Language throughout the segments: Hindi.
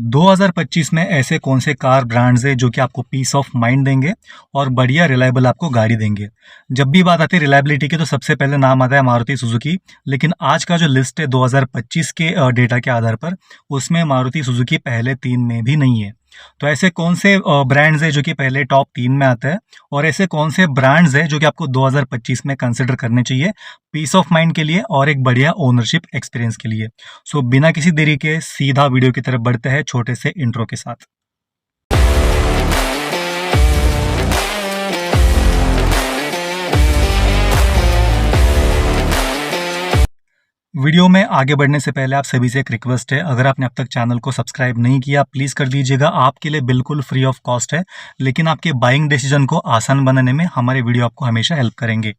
2025 में ऐसे कौन से कार ब्रांड्स हैं जो कि आपको पीस ऑफ माइंड देंगे और बढ़िया रिलायबल आपको गाड़ी देंगे। जब भी बात आती है रिलायबिलिटी की तो सबसे पहले नाम आता है मारुति सुजुकी। लेकिन आज का जो लिस्ट है 2025 के डेटा के आधार पर, उसमें मारुति सुजुकी पहले 3 में भी नहीं है। तो ऐसे कौन से ब्रांड्स हैं जो कि पहले टॉप 3 में आते हैं, और ऐसे कौन से ब्रांड्स हैं जो कि आपको 2025 में कंसिडर करने चाहिए पीस ऑफ माइंड के लिए और एक बढ़िया ओनरशिप एक्सपीरियंस के लिए। सो बिना किसी देरी के सीधा वीडियो की तरफ बढ़ते हैं छोटे से इंट्रो के साथ। वीडियो में आगे बढ़ने से पहले आप सभी से एक रिक्वेस्ट है, अगर आपने अब तक चैनल को सब्सक्राइब नहीं किया प्लीज़ कर दीजिएगा। आपके लिए बिल्कुल फ्री ऑफ कॉस्ट है, लेकिन आपके बाइंग डिसीजन को आसान बनाने में हमारे वीडियो आपको हमेशा हेल्प करेंगे।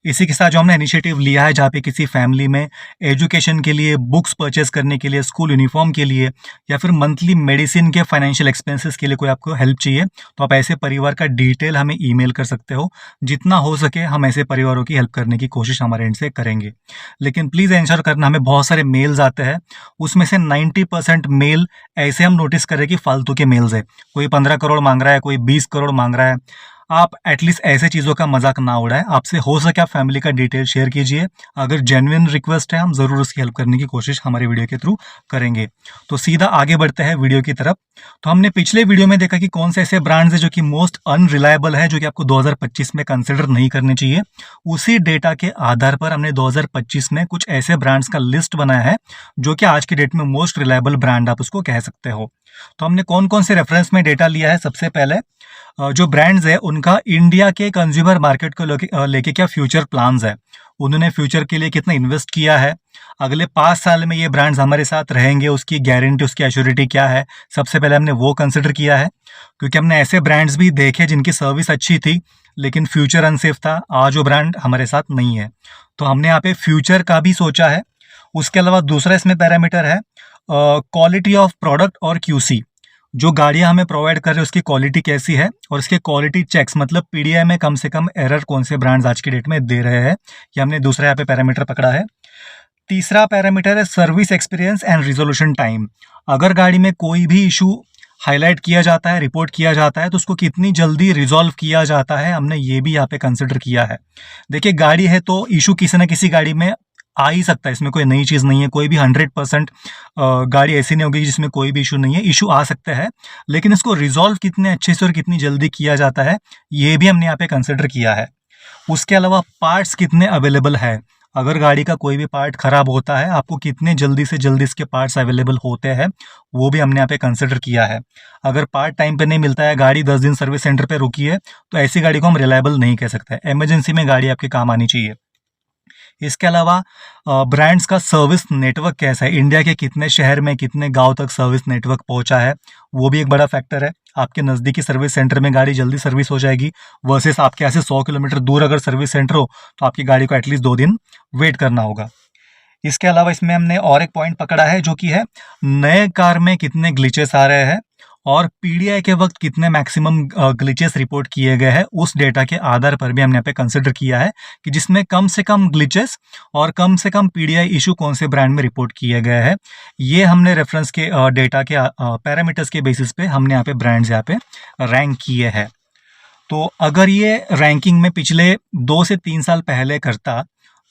इसी के साथ जो हमने इनिशिएटिव लिया है, जहाँ पे किसी फैमिली में एजुकेशन के लिए, बुक्स परचेस करने के लिए, स्कूल यूनिफॉर्म के लिए या फिर मंथली मेडिसिन के फाइनेंशियल एक्सपेंसेस के लिए कोई आपको हेल्प चाहिए, तो आप ऐसे परिवार का डिटेल हमें ईमेल कर सकते हो। जितना हो सके हम ऐसे परिवारों की हेल्प करने की कोशिश हमारे एंड से करेंगे। लेकिन प्लीज़ एंश्योर करना, हमें बहुत सारे मेल्स आते हैं, उसमें से 90% मेल ऐसे हम नोटिस कर रहे हैं कि फालतू के मेल्स है। कोई 15 करोड़ मांग रहा है, कोई 20 करोड़ मांग रहा है। आप एटलीस्ट ऐसे चीज़ों का मजाक ना उड़ाएं। आपसे हो सके आप फैमिली का डिटेल शेयर कीजिए। अगर जेन्युइन रिक्वेस्ट है, हम ज़रूर उसकी हेल्प करने की कोशिश हमारे वीडियो के थ्रू करेंगे। तो सीधा आगे बढ़ते हैं वीडियो की तरफ। तो हमने पिछले वीडियो में देखा कि कौन से ऐसे ब्रांड्स हैं जो कि मोस्ट अनरिलायबल है, जो कि आपको 2025 में कंसिडर नहीं करने चाहिए। उसी डेटा के आधार पर हमने 2025 में कुछ ऐसे ब्रांड्स का लिस्ट बनाया है जो कि आज की डेट में मोस्ट रिलायबल ब्रांड आप उसको कह सकते हो। तो हमने कौन कौन से रेफरेंस में डेटा लिया है। सबसे पहले जो ब्रांड्स है उनका इंडिया के कंज्यूमर मार्केट को लेके क्या फ्यूचर प्लान्स है, उन्होंने फ्यूचर के लिए कितना इन्वेस्ट किया है, अगले 5 साल में ये ब्रांड्स हमारे साथ रहेंगे, उसकी गारंटी, उसकी एश्योरिटी क्या है। सबसे पहले हमने वो कंसिडर किया है, क्योंकि हमने ऐसे ब्रांड्स भी देखे जिनकी सर्विस अच्छी थी लेकिन फ्यूचर अनसेफ था। आज वो ब्रांड हमारे साथ नहीं है, तो हमने यहाँ पे फ्यूचर का भी सोचा है। उसके अलावा दूसरा इसमें पैरामीटर है क्वालिटी ऑफ प्रोडक्ट और क्यूसी। जो गाड़ियां हमें प्रोवाइड कर रहे हैं उसकी क्वालिटी कैसी है, और इसके क्वालिटी चेक्स मतलब पीडीआई में कम से कम एरर कौन से ब्रांड्स आज की डेट में दे रहे हैं, ये हमने दूसरा यहाँ पे पैरामीटर पकड़ा है। तीसरा पैरामीटर है service experience and resolution time. अगर गाड़ी में कोई भी इशू हाईलाइट किया जाता है, रिपोर्ट किया जाता है, तो उसको कितनी जल्दी रिजॉल्व किया जाता है, हमने ये भी यहाँ पे कंसिडर किया है। देखिए, गाड़ी है तो इशू किसी न किसी गाड़ी में आ ही सकता है, इसमें कोई नई चीज़ नहीं है। कोई भी 100% गाड़ी ऐसी नहीं होगी जिसमें कोई भी इशू नहीं है। इशू आ सकता है, लेकिन इसको रिजॉल्व कितने अच्छे से और कितनी जल्दी किया जाता है, ये भी हमने यहाँ पे कंसिडर किया है। उसके अलावा पार्ट्स कितने अवेलेबल है। अगर गाड़ी का कोई भी पार्ट खराब होता है, आपको कितने जल्दी से जल्दी इसके पार्ट्स अवेलेबल होते हैं, वो भी हमने यहाँ पे कंसिडर किया है। अगर पार्ट टाइम पे नहीं मिलता है, गाड़ी 10 दिन सर्विस सेंटर पे रुकी है, तो ऐसी गाड़ी को हम रिलायबल नहीं कह सकते। इमरजेंसी में गाड़ी आपके काम आनी चाहिए। इसके अलावा ब्रांड्स का सर्विस नेटवर्क कैसा है, इंडिया के कितने शहर में, कितने गांव तक सर्विस नेटवर्क पहुंचा है, वो भी एक बड़ा फैक्टर है। आपके नज़दीकी सर्विस सेंटर में गाड़ी जल्दी सर्विस हो जाएगी, वर्सेस आपके यहाँ से 100 किलोमीटर दूर अगर सर्विस सेंटर हो तो आपकी गाड़ी को एटलीस्ट 2 दिन वेट करना होगा। इसके अलावा इसमें हमने और एक पॉइंट पकड़ा है, जो कि है नए कार में कितने ग्लिचेस आ रहे हैं और पीडीआई के वक्त कितने मैक्सिमम ग्लिचेस रिपोर्ट किए गए हैं। उस डेटा के आधार पर भी हमने यहाँ पे कंसिडर किया है कि जिसमें कम से कम ग्लिचेस और कम से कम पीडीआई इशू कौन से ब्रांड में रिपोर्ट किए गए हैं। ये हमने रेफरेंस के डेटा के पैरामीटर्स के बेसिस पे हमने यहाँ पे ब्रांड्स यहाँ पे रैंक किए हैं। तो अगर ये रैंकिंग में पिछले 2 से 3 साल पहले करता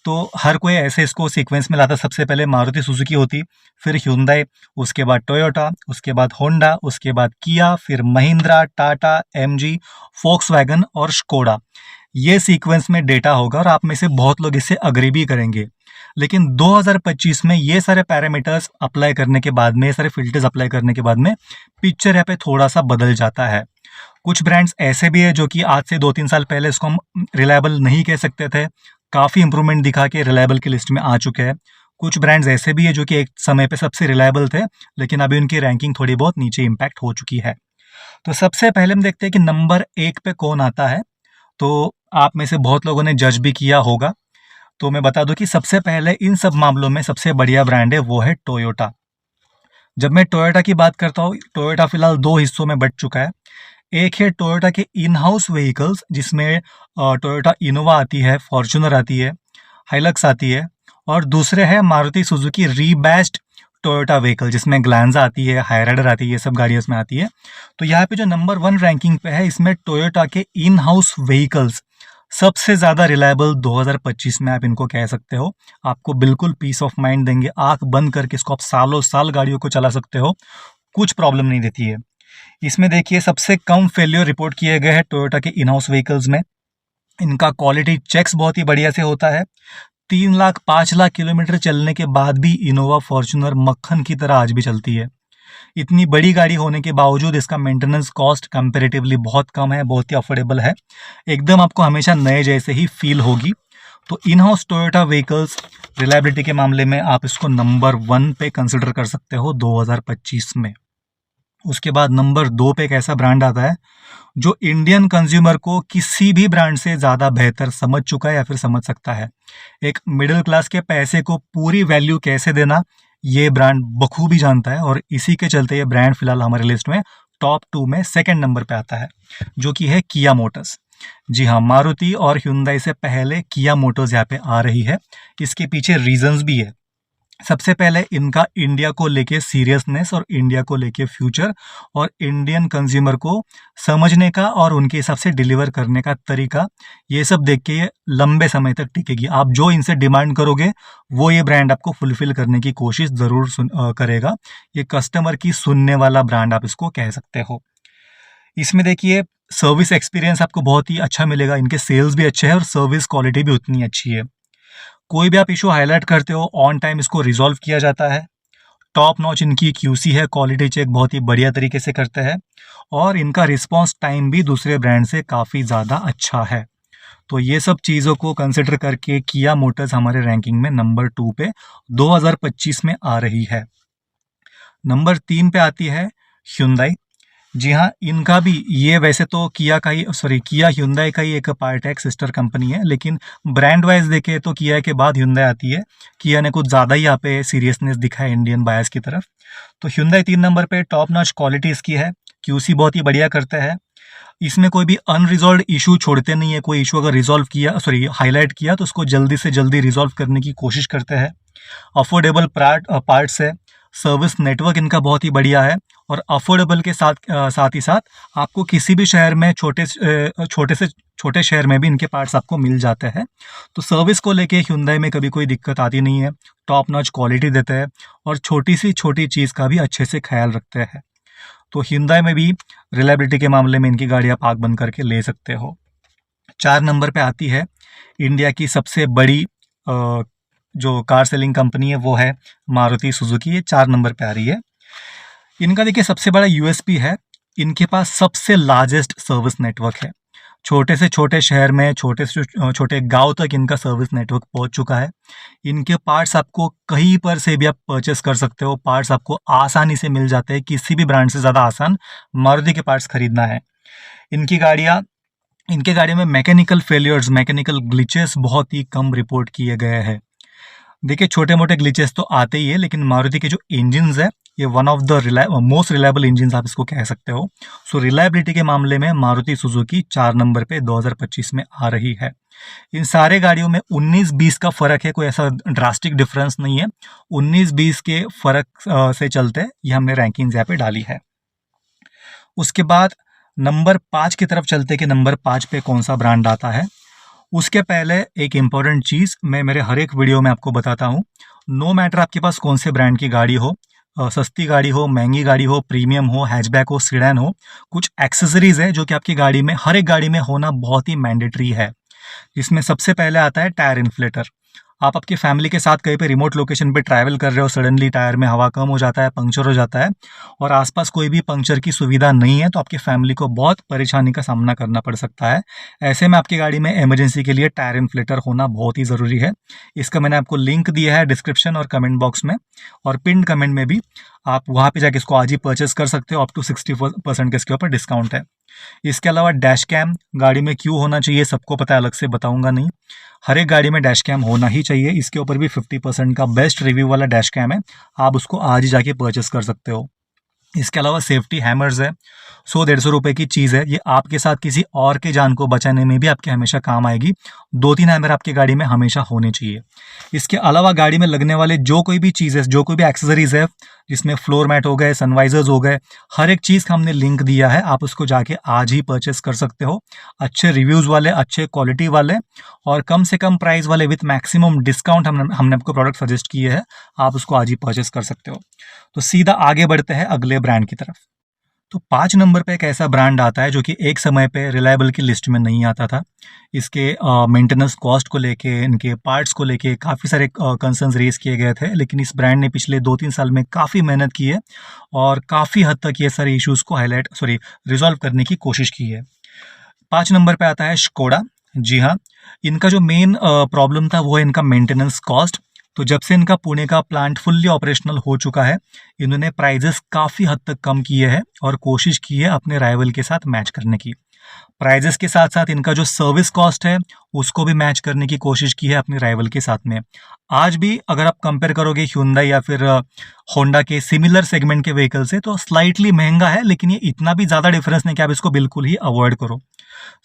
तो हर कोई ऐसे इसको सीक्वेंस में लाता। सबसे पहले मारुति सुजुकी होती, फिर ह्युंडई, उसके बाद टोयोटा, उसके बाद होंडा, उसके बाद किया, फिर महिंद्रा, टाटा, एमजी, फोक्सवैगन और स्कोडा। ये सीक्वेंस में डेटा होगा और आप में से बहुत लोग इससे अग्री भी करेंगे। लेकिन 2025 में ये सारे पैरामीटर्स अप्लाई करने के बाद में, ये सारे फिल्टर्स अप्लाई करने के बाद में पिक्चर यहाँ पे थोड़ा सा बदल जाता है। कुछ ब्रांड्स ऐसे भी है जो कि आज से 2-3 साल पहले इसको हम रिलायबल नहीं कह सकते थे, काफ़ी इंप्रूवमेंट दिखा के रिलायबल की लिस्ट में आ चुके हैं। कुछ ब्रांड्स ऐसे भी है जो कि एक समय पे सबसे रिलायबल थे, लेकिन अभी उनकी रैंकिंग थोड़ी बहुत नीचे इम्पैक्ट हो चुकी है। तो सबसे पहले हम देखते हैं कि नंबर 1 पे कौन आता है। तो आप में से बहुत लोगों ने जज भी किया होगा, तो मैं बता दूं कि सबसे पहले इन सब मामलों में सबसे बढ़िया ब्रांड है वो है टोयोटा। जब मैं टोयोटा की बात करता हूँ, टोयोटा फिलहाल 2 हिस्सों में बंट चुका है। एक है टोयोटा के इन हाउस व्हीकल्स, जिसमें टोयोटा इनोवा आती है, फॉर्च्यूनर आती है, हाइलक्स आती है, और दूसरे है मारुति सुजुकी रीबैस्ड टोयोटा व्हीकल, जिसमें ग्लैंजा आती है, हाइराइडर आती है, ये सब गाड़ियाँ इसमें आती है। तो यहाँ पे जो नंबर 1 रैंकिंग पे है, इसमें टोयोटा के इन हाउस व्हीकल्स सबसे ज़्यादा रिलायबल 2025 में आप इनको कह सकते हो। आपको बिल्कुल पीस ऑफ माइंड देंगे, आंख बंद करके इसको आप सालों साल गाड़ियों को चला सकते हो, कुछ प्रॉब्लम नहीं देती है। इसमें देखिए सबसे कम फेल्योर रिपोर्ट किए गए हैं टोयोटा के इन हाउस व्हीकल्स में। इनका क्वालिटी चेक्स बहुत ही बढ़िया से होता है। 3 लाख 5 लाख किलोमीटर चलने के बाद भी इनोवा फॉर्च्यूनर मक्खन की तरह आज भी चलती है। इतनी बड़ी गाड़ी होने के बावजूद इसका मेंटेनेंस कॉस्ट कंपैरेटिवली बहुत कम है, बहुत ही अफोर्डेबल है, एकदम आपको हमेशा नए जैसे ही फील होगी। तो in house Toyota vehicles reliability के मामले में आप इसको नंबर 1 पे कंसिडर कर सकते हो 2025 में। उसके बाद नंबर 2 पे एक ऐसा ब्रांड आता है जो इंडियन कंज्यूमर को किसी भी ब्रांड से ज़्यादा बेहतर समझ चुका है या फिर समझ सकता है। एक मिडिल क्लास के पैसे को पूरी वैल्यू कैसे देना, ये ब्रांड बखूबी जानता है, और इसी के चलते ये ब्रांड फिलहाल हमारे लिस्ट में टॉप 2 में सेकंड नंबर पे आता है, जो कि है किया मोटर्स। जी हाँ, मारुति और ह्युंडई से पहले किया मोटर्स यहाँ पे आ रही है। इसके पीछे रीजंस भी है। सबसे पहले इनका इंडिया को लेके सीरियसनेस और इंडिया को लेके फ्यूचर और इंडियन कंज्यूमर को समझने का और उनके हिसाब से डिलीवर करने का तरीका, ये सब देख के ये लंबे समय तक टिकेगी। आप जो इनसे डिमांड करोगे वो ये ब्रांड आपको फुलफिल करने की कोशिश ज़रूर करेगा। ये कस्टमर की सुनने वाला ब्रांड आप इसको कह सकते हो। इसमें देखिए सर्विस एक्सपीरियंस आपको बहुत ही अच्छा मिलेगा, इनके सेल्स भी अच्छे हैं और सर्विस क्वालिटी भी उतनी अच्छी है। कोई भी आप इशू हाईलाइट करते हो ऑन टाइम इसको रिजॉल्व किया जाता है। टॉप नॉच इनकी क्यूसी है, क्वालिटी चेक बहुत ही बढ़िया तरीके से करते हैं, और इनका रिस्पांस टाइम भी दूसरे ब्रांड से काफ़ी ज़्यादा अच्छा है। तो ये सब चीज़ों को कंसिडर करके किया मोटर्स हमारे रैंकिंग में नंबर 2 पे 2025 में आ रही है। नंबर 3 पे आती है ह्युंडई। जी हाँ, इनका भी ये वैसे तो किया ह्युंडई का ही एक पार्ट है, सिस्टर कंपनी है, लेकिन ब्रांड वाइज देखे तो किया के बाद ह्युंडई आती है। किया ने कुछ ज़्यादा ही यहाँ पे सीरियसनेस दिखा है इंडियन बायर्स की तरफ। तो ह्युंडई 3 नंबर पे, टॉप नॉच क्वालिटी इसकी है, क्यूसी बहुत ही बढ़िया करते हैं। इसमें कोई भी अनरिजॉल्व इशू छोड़ते नहीं है। कोई इशू अगर हाईलाइट किया तो उसको जल्दी से जल्दी रिजॉल्व करने की कोशिश करते हैं। अफोर्डेबल पार्ट्स है, सर्विस नेटवर्क इनका बहुत ही बढ़िया है, और अफोर्डेबल के साथ ही साथ आपको किसी भी शहर में छोटे शहर में भी इनके पार्ट्स आपको मिल जाते हैं। तो सर्विस को लेके ह्युंडई में कभी कोई दिक्कत आती नहीं है। टॉप नॉच क्वालिटी देते हैं और छोटी सी छोटी चीज़ का भी अच्छे से ख्याल रखते हैं। तो ह्युंडई में भी रिलायबिलिटी के मामले में इनकी गाड़ी आप आँख बंद करके ले सकते हो। 4 नंबर पे आती है इंडिया की सबसे बड़ी जो कार सेलिंग कंपनी है, वो है मारुति सुजुकी। ये 4 नंबर पे आ रही है। इनका देखिए सबसे बड़ा यूएसपी है, इनके पास सबसे लार्जेस्ट सर्विस नेटवर्क है। छोटे से छोटे शहर में, छोटे से छोटे गांव तक इनका सर्विस नेटवर्क पहुंच चुका है। इनके पार्ट्स आपको कहीं पर से भी आप परचेस कर सकते हो, पार्ट्स आपको आसानी से मिल जाते हैं। किसी भी ब्रांड से ज़्यादा आसान मारुति के पार्ट्स खरीदना है। इनके गाड़ी में मैकेनिकल फेलियर्स, मैकेनिकल ग्लिचेस बहुत ही कम रिपोर्ट किए गए हैं। देखिए छोटे मोटे ग्लिचेस तो आते ही है, लेकिन मारुति के जो इंजन्स है, ये one of the most reliable engines आप इसको कह सकते हो। सो रिलायबिलिटी के मामले में मारुति सुजुकी 4 नंबर पे 2025 में आ रही है। इन सारे गाड़ियों में 19-20 का फ़र्क है, कोई ऐसा ड्रास्टिक डिफरेंस नहीं है। 19-20 के फ़र्क से चलते ये हमने रैंकिंग्स यहाँ पे डाली है। उसके बाद नंबर 5 की तरफ चलते कि नंबर 5 पे कौन सा ब्रांड आता है। उसके पहले एक इम्पॉर्टेंट चीज़ मैं मेरे हर एक वीडियो में आपको बताता हूँ। नो मैटर आपके पास कौन से ब्रांड की गाड़ी हो, सस्ती गाड़ी हो, महंगी गाड़ी हो, प्रीमियम हो, हैचबैक हो, सीडैन हो, कुछ एक्सेसरीज है जो कि आपकी गाड़ी में, हर एक गाड़ी में होना बहुत ही मैंडेटरी है। इसमें सबसे पहले आता है टायर इन्फ्लेटर। आप आपकी फैमिली के साथ कहीं पे रिमोट लोकेशन पे ट्रैवल कर रहे हो, सडनली टायर में हवा कम हो जाता है, पंक्चर हो जाता है, और आसपास कोई भी पंक्चर की सुविधा नहीं है, तो आपकी फैमिली को बहुत परेशानी का सामना करना पड़ सकता है। ऐसे में आपकी गाड़ी में इमरजेंसी के लिए टायर इन्फ्लेटर होना बहुत ही ज़रूरी है। इसका मैंने आपको लिंक दिया है डिस्क्रिप्शन और कमेंट बॉक्स में, और पिन कमेंट में भी। आप वहाँ पे जाके इसको आज ही परचेस कर सकते हो। अप टू 60% के इसके ऊपर डिस्काउंट है। इसके अलावा डैश कैम गाड़ी में क्यों होना चाहिए, सबको पता है, अलग से बताऊंगा नहीं। हर एक गाड़ी में डैश कैम होना ही चाहिए। इसके ऊपर भी 50% का बेस्ट रिव्यू वाला डैश कैम है, आप उसको आज ही जाके परचेस कर सकते हो। इसके अलावा सेफ्टी हैमर्स है, 100-150 रुपए की चीज़ है, ये आपके साथ किसी और के जान को बचाने में भी आपके हमेशा काम आएगी। 2-3 हैमर आपकी गाड़ी में हमेशा होने चाहिए। इसके अलावा गाड़ी में लगने वाले जो कोई भी चीज़ है, जो कोई भी एक्सेसरीज है, जिसमें फ्लोर मैट हो गए, सनवाइजर्स हो गए, हर एक चीज़ का हमने लिंक दिया है, आप उसको जाके आज ही परचेस कर सकते हो। अच्छे रिव्यूज़ वाले, अच्छे क्वालिटी वाले और कम से कम प्राइस वाले विथ मैक्सिमम डिस्काउंट हमने आपको प्रोडक्ट सजेस्ट किए हैं, आप उसको आज ही परचेस कर सकते हो। तो सीधा आगे बढ़ते हैं अगले ब्रांड की तरफ। तो 5 नंबर पे एक ऐसा ब्रांड आता है जो कि एक समय पे रिलायबल की लिस्ट में नहीं आता था। इसके मेंटेनेंस कॉस्ट को लेके, इनके पार्ट्स को लेके काफ़ी सारे कंसर्न्स रेज़ किए गए थे, लेकिन इस ब्रांड ने पिछले 2-3 साल में काफ़ी मेहनत की है और काफ़ी हद तक ये सारे इश्यूज़ को रिज़ॉल्व करने की कोशिश की है। 5 नंबर पे आता है स्कोडा। जी हाँ, इनका जो मेन प्रॉब्लम था वो है इनका मेंटेनेंस कॉस्ट। तो जब से इनका पुणे का प्लांट फुल्ली ऑपरेशनल हो चुका है, इन्होंने प्राइजेस काफ़ी हद तक कम किए हैं और कोशिश की है अपने राइवल के साथ मैच करने की। प्राइजेस के साथ साथ इनका जो सर्विस कॉस्ट है, उसको भी मैच करने की कोशिश की है अपने राइवल के साथ में। आज भी अगर आप कंपेयर करोगे Hyundai या फिर होंडा के सिमिलर सेगमेंट के व्हीकल से, तो स्लाइटली महंगा है, लेकिन ये इतना भी ज़्यादा डिफरेंस नहीं कि आप इसको बिल्कुल ही अवॉइड करो।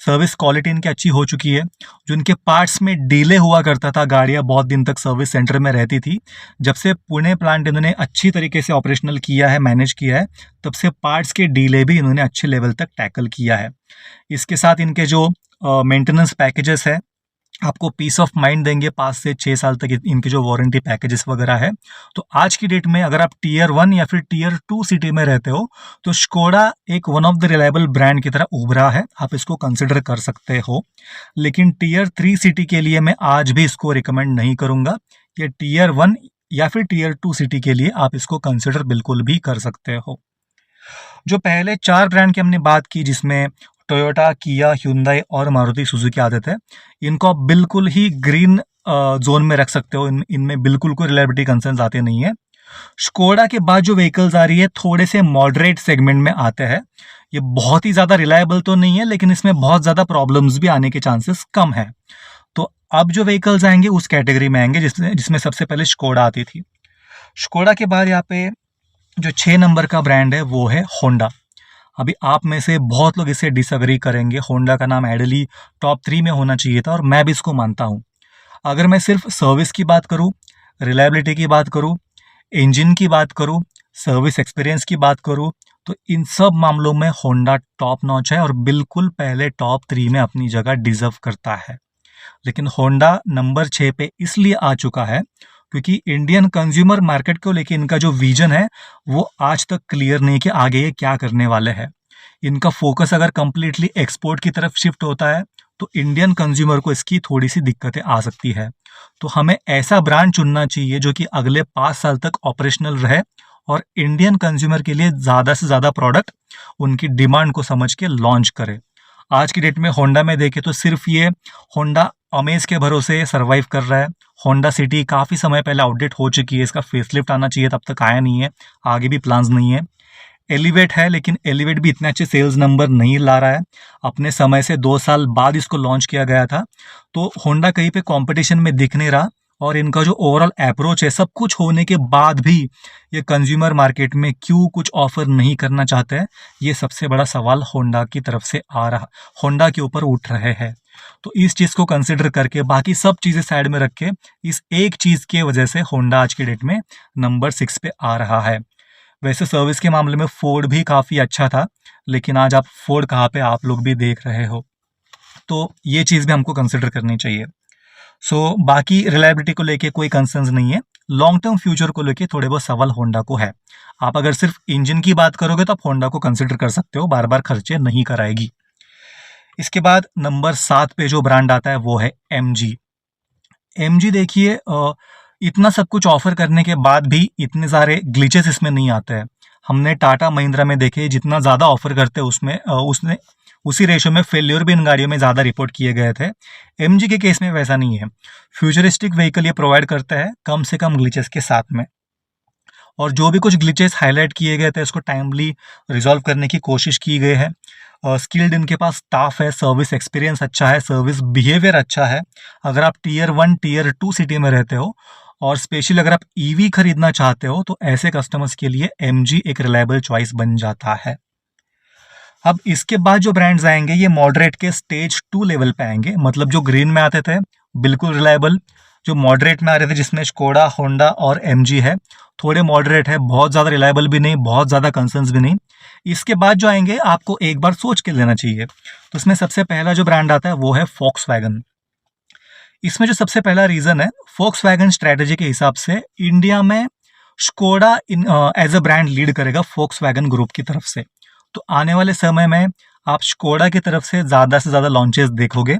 सर्विस क्वालिटी इनकी अच्छी हो चुकी है। जो इनके पार्ट्स में डिले हुआ करता था, गाड़ियाँ बहुत दिन तक सर्विस सेंटर में रहती थी, जब से पुणे प्लांट इन्होंने अच्छी तरीके से ऑपरेशनल किया है, मैनेज किया है, तब से पार्ट्स के डिले भी इन्होंने अच्छे लेवल तक टैकल किया है। इसके साथ इनके जो मेंटेनेंस पैकेजेस है, आपको पीस ऑफ माइंड देंगे। 5 से 6 साल तक इनके जो वारंटी पैकेजेस वगैरह है। तो आज की डेट में अगर आप टियर 1 या फिर टियर 2 सिटी में रहते हो, तो स्कोडा एक one of the reliable brand की तरह उभरा है, आप इसको कंसिडर कर सकते हो। लेकिन टियर 3 सिटी के लिए मैं आज भी इसको रिकमेंड नहीं करूंगा। ये टियर 1 या फिर टियर 2 सिटी के लिए आप इसको कंसिडर बिल्कुल भी कर सकते हो। जो पहले 4 ब्रांड की हमने बात की, जिसमें टोयोटा, किया, Hyundai और मारुति सुजुकी आते थे, इनको आप बिल्कुल ही ग्रीन जोन में रख सकते हो। इनमें बिल्कुल कोई रिलायबिलिटी कंसर्न्स आते नहीं है। स्कोडा के बाद जो व्हीकल्स आ रही है, थोड़े से मॉडरेट सेगमेंट में आते हैं। ये बहुत ही ज़्यादा रिलायबल तो नहीं है, लेकिन इसमें बहुत ज़्यादा प्रॉब्लम्स भी आने के चांसेस कम है। तो अब जो व्हीकल्स आएंगे उस कैटेगरी में आएंगे जिसमें सबसे पहले स्कोडा आती थी। स्कोडा के बाद यहाँ पे जो 6 नंबर का ब्रांड है वो है होंडा। अभी आप में से बहुत लोग इसे डिसएग्री करेंगे, होंडा का नाम आइडियली टॉप 3 में होना चाहिए था और मैं भी इसको मानता हूँ। अगर मैं सिर्फ सर्विस की बात करूँ, रिलायबिलिटी की बात करूँ, इंजन की बात करूँ, सर्विस एक्सपीरियंस की बात करूँ, तो इन सब मामलों में होंडा टॉप नॉच है और बिल्कुल पहले टॉप 3 में अपनी जगह डिजर्व करता है। लेकिन होंडा नंबर 6 पे इसलिए आ चुका है क्योंकि इंडियन कंज्यूमर मार्केट को लेके इनका जो विजन है वो आज तक क्लियर नहीं कि आगे ये क्या करने वाले हैं। इनका फोकस अगर कंप्लीटली एक्सपोर्ट की तरफ शिफ्ट होता है तो इंडियन कंज्यूमर को इसकी थोड़ी सी दिक्कतें आ सकती है। तो हमें ऐसा ब्रांड चुनना चाहिए जो कि अगले 5 साल तक ऑपरेशनल रहे और इंडियन कंज्यूमर के लिए ज़्यादा से ज़्यादा प्रोडक्ट उनकी डिमांड को समझ के लॉन्च करे। आज की डेट में होंडा में देखें तो सिर्फ ये होंडा अमेज के भरोसे सरवाइव कर रहा है। होंडा सिटी काफ़ी समय पहले आउटडेट हो चुकी है, इसका फेसलिफ्ट आना चाहिए, तब तक आया नहीं है, आगे भी प्लान्स नहीं है। एलिवेट है, लेकिन एलिवेट भी इतने अच्छे सेल्स नंबर नहीं ला रहा है। अपने समय से 2 साल बाद इसको लॉन्च किया गया था, तो होंडा कहीं पे कंपटीशन में दिख नहीं रहा और इनका जो ओवरऑल अप्रोच है, सब कुछ होने के बाद भी ये कंज्यूमर मार्केट में क्यों कुछ ऑफर नहीं करना चाहते हैं, ये सबसे बड़ा सवाल होंडा की तरफ से आ रहा, होंडा के ऊपर उठ रहे हैं। तो इस चीज़ को कंसिडर करके बाकी सब चीज़ें साइड में रख के इस एक चीज़ के वजह से होंडा आज की डेट में नंबर 6 पे आ रहा है। वैसे सर्विस के मामले में फोर्ड भी काफ़ी अच्छा था, लेकिन आज आप फोर्ड कहाँ पे आप लोग भी देख रहे हो, तो ये चीज़ भी हमको कंसिडर करनी चाहिए। बाकी रिलायबिलिटी को लेके कोई कंसर्न्स नहीं है। लॉन्ग टर्म फ्यूचर को लेके थोड़े बहुत सवाल होंडा को है। आप अगर सिर्फ इंजन की बात करोगे तो आप होंडा को कंसिडर कर सकते हो, बार बार खर्चे नहीं कराएगी। इसके बाद नंबर 7 पे जो ब्रांड आता है वो है MG। MG देखिए, इतना सब कुछ ऑफर करने के बाद भी इतने सारे ग्लिचेस इसमें नहीं आते हैं। हमने टाटा महिंद्रा में देखे, जितना ज़्यादा ऑफर करते हैं उसने उसी रेशो में फेल्योर भी इन गाड़ियों में ज़्यादा रिपोर्ट किए गए थे। MG के केस में वैसा नहीं है। फ्यूचरिस्टिक व्हीकल ये प्रोवाइड करता है कम से कम ग्लिचेस के साथ में, और जो भी कुछ ग्लिचेस हाईलाइट किए गए थे उसको टाइमली रिजॉल्व करने की कोशिश की गई है। स्किल्ड इनके पास स्टाफ है, सर्विस एक्सपीरियंस अच्छा है, सर्विस बिहेवियर अच्छा है। अगर आप टियर 1 टियर 2 सिटी में रहते हो और स्पेशली अगर आप ईवी खरीदना चाहते हो तो ऐसे कस्टमर्स के लिए MG एक रिलायबल चॉइस बन जाता है। अब इसके बाद जो ब्रांड्स आएंगे ये मॉडरेट के स्टेज 2 लेवल पे आएंगे, मतलब जो ग्रीन में आते थे बिल्कुल रिलायबल, जो मॉडरेट में आ रहे थे जिसमें स्कोडा, होंडा और MG है, थोड़े मॉडरेट है, बहुत ज़्यादा रिलायबल भी नहीं, बहुत ज़्यादा कंसर्न्स भी नहीं। इसके बाद जो आएंगे आपको एक बार सोच के लेना चाहिए। तो इसमें सबसे पहला जो ब्रांड आता है वो है फोक्सवैगन। इसमें जो सबसे पहला रीज़न है, फोक्सवैगन स्ट्रैटेजी के हिसाब से इंडिया में Skoda as a brand lead करेगा फोक्सवैगन ग्रुप की तरफ से। तो आने वाले समय में आप स्कोडा की तरफ से ज़्यादा लॉन्चेस देखोगे,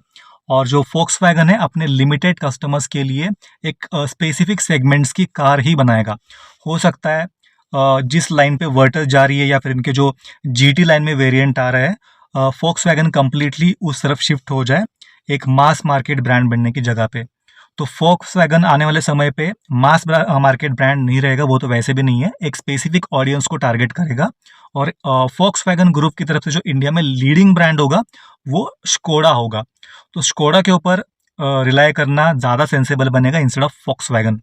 और जो फोक्सवैगन है अपने लिमिटेड कस्टमर्स के लिए एक स्पेसिफिक सेगमेंट्स की कार ही बनाएगा। हो सकता है जिस लाइन पे वर्टस जा रही है या फिर इनके जो GT लाइन में वेरिएंट आ रहा है, फोक्सवैगन कंप्लीटली उस तरफ शिफ्ट हो जाए एक मास मार्केट ब्रांड बनने की जगह पे। तो फोक्सवैगन आने वाले समय पे मास मार्केट ब्रांड नहीं रहेगा, वो तो वैसे भी नहीं है, एक स्पेसिफिक ऑडियंस को टारगेट करेगा। और फोक्सवैगन ग्रुप की तरफ से जो इंडिया में लीडिंग ब्रांड होगा वो स्कोडा होगा। तो स्कोडा के ऊपर रिलाय करना ज़्यादा सेंसेबल बनेगा इंस्टेड ऑफ फोक्सवैगन।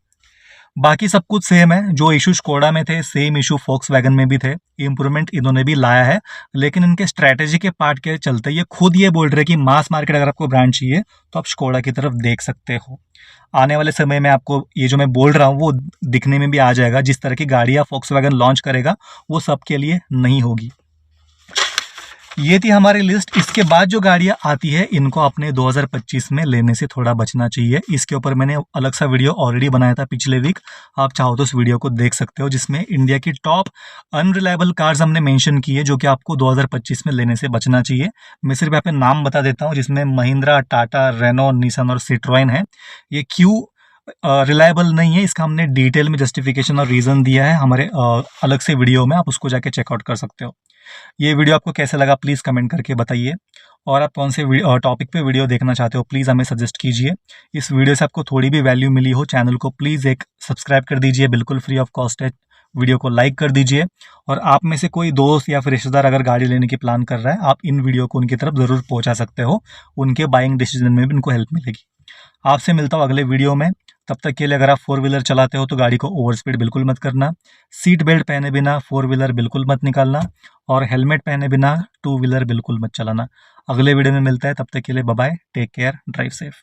बाकी सब कुछ सेम है, जो इशू स्कोडा में थे सेम इशू फोक्सवैगन में भी थे, इम्प्रूवमेंट इन्होंने भी लाया है, लेकिन इनके स्ट्रैटेजी के पार्ट के चलते ये खुद ये बोल रहे कि मास मार्केट अगर आपको ब्रांड चाहिए तो आप स्कोडा की तरफ देख सकते हो। आने वाले समय में आपको ये जो मैं बोल रहा हूँ वो दिखने में भी आ जाएगा, जिस तरह की गाड़ियाँ फोक्सवैगन लॉन्च करेगा वो सबके लिए नहीं होगी। ये थी हमारी लिस्ट। इसके बाद जो गाड़ियाँ आती है इनको अपने 2025 में लेने से थोड़ा बचना चाहिए। इसके ऊपर मैंने अलग सा वीडियो ऑलरेडी बनाया था पिछले वीक, आप चाहो तो उस वीडियो को देख सकते हो, जिसमें इंडिया की टॉप अनरिलायबल कार्स हमने मेंशन की है जो कि आपको 2025 में लेने से बचना चाहिए। मैं सिर्फ यहाँ पे नाम बता देता हूँ, जिसमें महिंद्रा, टाटा, रेनो, निसान और सिट्रोइन है। ये क्यों रिलायबल नहीं है इसका हमने डिटेल में जस्टिफिकेशन और रीज़न दिया है हमारे अलग से वीडियो में, आप उसको जाके चेकआउट कर सकते हो। ये वीडियो आपको कैसे लगा प्लीज़ कमेंट करके बताइए, और आप कौन से टॉपिक पे वीडियो देखना चाहते हो प्लीज़ हमें सजेस्ट कीजिए। इस वीडियो से आपको थोड़ी भी वैल्यू मिली हो, चैनल को प्लीज़ एक सब्सक्राइब कर दीजिए, बिल्कुल फ्री ऑफ कॉस्ट है। वीडियो को लाइक कर दीजिए, और आप में से कोई दोस्त या फिर रिश्तेदार अगर गाड़ी लेने की प्लान कर रहा है, आप इन वीडियो को उनकी तरफ ज़रूर पहुंचा सकते हो, उनके बाइंग डिसीजन में भी उनको हेल्प मिलेगी। आपसे मिलता हूँ अगले वीडियो में, तब तक के लिए अगर आप 4 व्हीलर चलाते हो तो गाड़ी को ओवर स्पीड बिल्कुल मत करना, सीट बेल्ट पहने बिना 4 व्हीलर बिल्कुल मत निकालना, और हेलमेट पहने बिना 2 व्हीलर बिल्कुल मत चलाना। अगले वीडियो में मिलता है, तब तक के लिए bye bye, take care, drive safe.